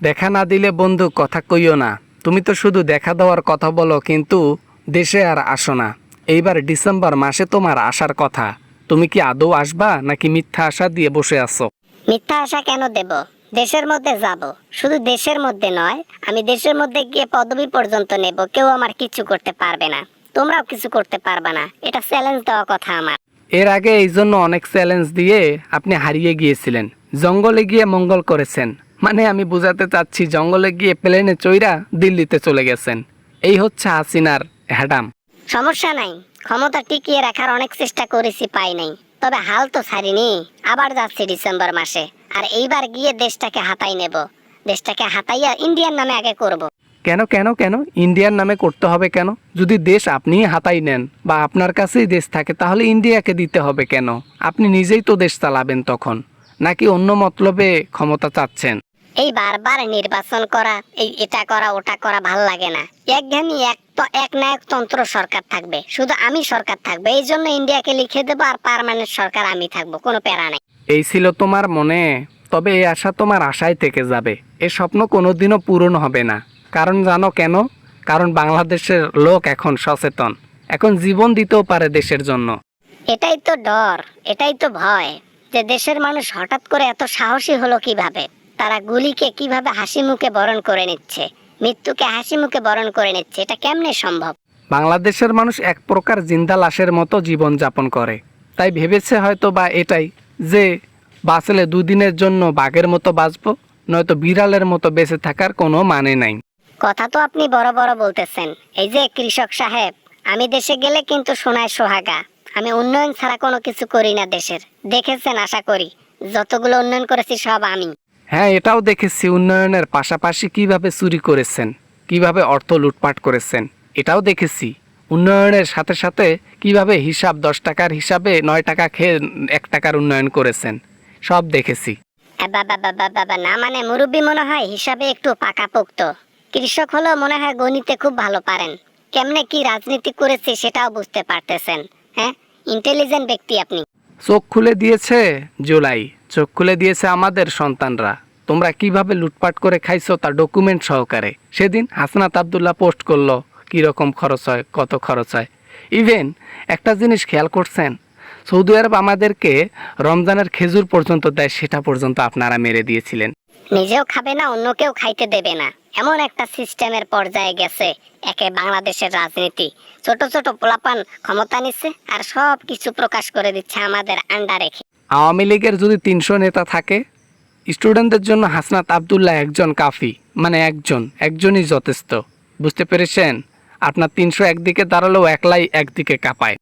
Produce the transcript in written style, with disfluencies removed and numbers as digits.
দেখা না দিলে বন্ধু কথা কইও না। তুমি তো শুধু দেখা দেওয়ার কথা বলো, কিন্তু দেশে আর আসো না। এইবার ডিসেম্বর মাসে তোমার আসার কথা। তুমি কি আদৌ আসবা নাকি মিথ্যা আশা দিয়ে বসে আছো? মিথ্যা আশা কেন দেব? দেশের মধ্যে যাব। শুধু দেশের মধ্যে নয়, আমি দেশের মধ্যে গিয়ে পদবি পর্যন্ত নেব। কেউ আমার কিছু করতে পারবে না, তোমরাও কিছু করতে পারবে না। এটা চ্যালেঞ্জ দেওয়া কথা আমার। এর আগে এই জন্য অনেক চ্যালেঞ্জ দিয়ে আপনি হারিয়ে গিয়েছিলেন। জঙ্গলে গিয়ে মঙ্গল করেছেন। মানে আমি বুঝাতে চাচ্ছি, জঙ্গলে গিয়ে প্লেনে চইরা দিল্লিতে চলে গেছেন। এই হচ্ছে হাসিনার হ্যাডাম। সমস্যা নাই, ক্ষমতা টিকিয়ে রাখার অনেক চেষ্টা করেছি, পাই নাই। তবে হাল তো ছাড়িনি। আবার যাচ্ছি ডিসেম্বর মাসে, আর এইবার গিয়ে দেশটাকে হাতাই নেব। দেশটাকে হাতাইয়া ইন্ডিয়ার নামে আগে করব। কেন কেন কেন ইন্ডিয়ার নামে করতে হবে কেন? যদি দেশ আপনিই হাতাই নেন বা আপনার কাছেই দেশ থাকে, তাহলে ইন্ডিয়াকে দিতে হবে কেন? আপনি নিজেই তো দেশ চালাবেন তখন। নাকি অন্য মতলবে ক্ষমতা চাচ্ছেন? এই বারবার নির্বাচন করা, এই এটা করা ওটা করা ভাল লাগে না। একঘেয়েমি, এক নায়কতন্ত্র সরকার থাকবে, শুধু আমি সরকার থাকবে। এই জন্য ইন্ডিয়াকে লিখে দেবো, আর পার্মানেন্ট সরকার আমি থাকবো, কোনো প্যারা নাই। এই ছিল তোমার মনে? তবে এই আশা তোমার আশায় থেকে যাবে। এ স্বপ্ন কোনোদিনও পূরণ হবে না। কারণ জানো কেন? কারণ বাংলাদেশের লোক এখন সচেতন। এখন জীবন দিতেও পারে দেশের জন্য। এটাই তো ডর, এটাই তো ভয়, যে দেশের মানুষ হঠাৎ করে এত সাহসী হলো কিভাবে। তারা গুলিকে কিভাবে হাসি মুখে বরণ করে নিচ্ছে, মৃত্যুকে হাসি মুখে বরণ করে নিচ্ছে। এটা কেমনে সম্ভব? বাংলাদেশের মানুষ এক প্রকার জিন্দা লাশের মতো জীবন যাপন করে। তাই ভেবেছে হয়তো বা এটাই, যে বাঁচলে দুদিনের জন্য বাঘের মতো বাঁচবো, নয়তো বিড়ালের মতো বেঁচে থাকার কোনো মানে নাই। কথা তো আপনি বড় বড় বলতেছেন। এই যে কৃষক সাহেব, আমি দেশে গেলে কিন্তু সোনায় সোহাগা। আমি উন্নয়ন ছাড়া কোনো কিছু করি না দেশের। দেখেছেন আশা করি, যতগুলো উন্নয়ন করেছি সব আমি। হ্যাঁ, এটাও দেখেছি উন্নয়নের পাশাপাশি কিভাবে চুরি করেছেন, কিভাবে অর্থ লুটপাট করেছেন। এটাও দেখেছি উন্নয়নের সাথে সাথে কিভাবে হিসাব 10 টাকার হিসাবে 9 টাকা খেয়ে 1 টাকার উন্নয়ন করেছেন। সব দেখেছি। বাবা না, মানে মুরব্বী মনে হয় হিসাবে একটু পাকাপোক্ত। কৃষক হলেও মনে হয় গণিতে খুব ভালো পারেন। কেমনে কি রাজনীতি করেছি সেটাও বুঝতে পারতেছেন। হ্যাঁ, ইন্টেলিজেন্ট ব্যক্তি আপনি। চোখ খুলে দিয়েছে জুলাই, চোখ খুলে দিয়েছে আমাদের সন্তানরা। তোমরা কিভাবে লুটপাট করে খাইছো তা ডকুমেন্ট সহকারে সেদিন হাসনাত আবদুল্লাহ পোস্ট করলো, কীরকম খরচ হয়, কত খরচ হয়। ইভেন একটা জিনিস খেয়াল করছেন, সৌদি আরব আমাদেরকে রমজানের খেজুর পর্যন্ত দেয়, সেটা পর্যন্ত আপনারা মেরে দিয়েছিলেন। নিজেও খাবে না, অন্যকেও খাইতে দেবে না, এমন একটা সিস্টেমের পর্যায়ে গেছে একে বাংলাদেশের রাজনীতি। ছোট ছোট পোলাপান ক্ষমতা নিচ্ছে আর সব কিছু প্রকাশ করে দিচ্ছে আমাদের আন্ডারে। আওয়ামী লীগের যদি 300 নেতা থাকে, স্টুডেন্টদের জন্য হাসনাত আবদুল্লাহ একজন কাফি। মানে একজনই যথেষ্ট। বুঝতে পেরেছেন? আপনার 300 একদিকে দাঁড়ালেও একলাই একদিকে কাঁপায়।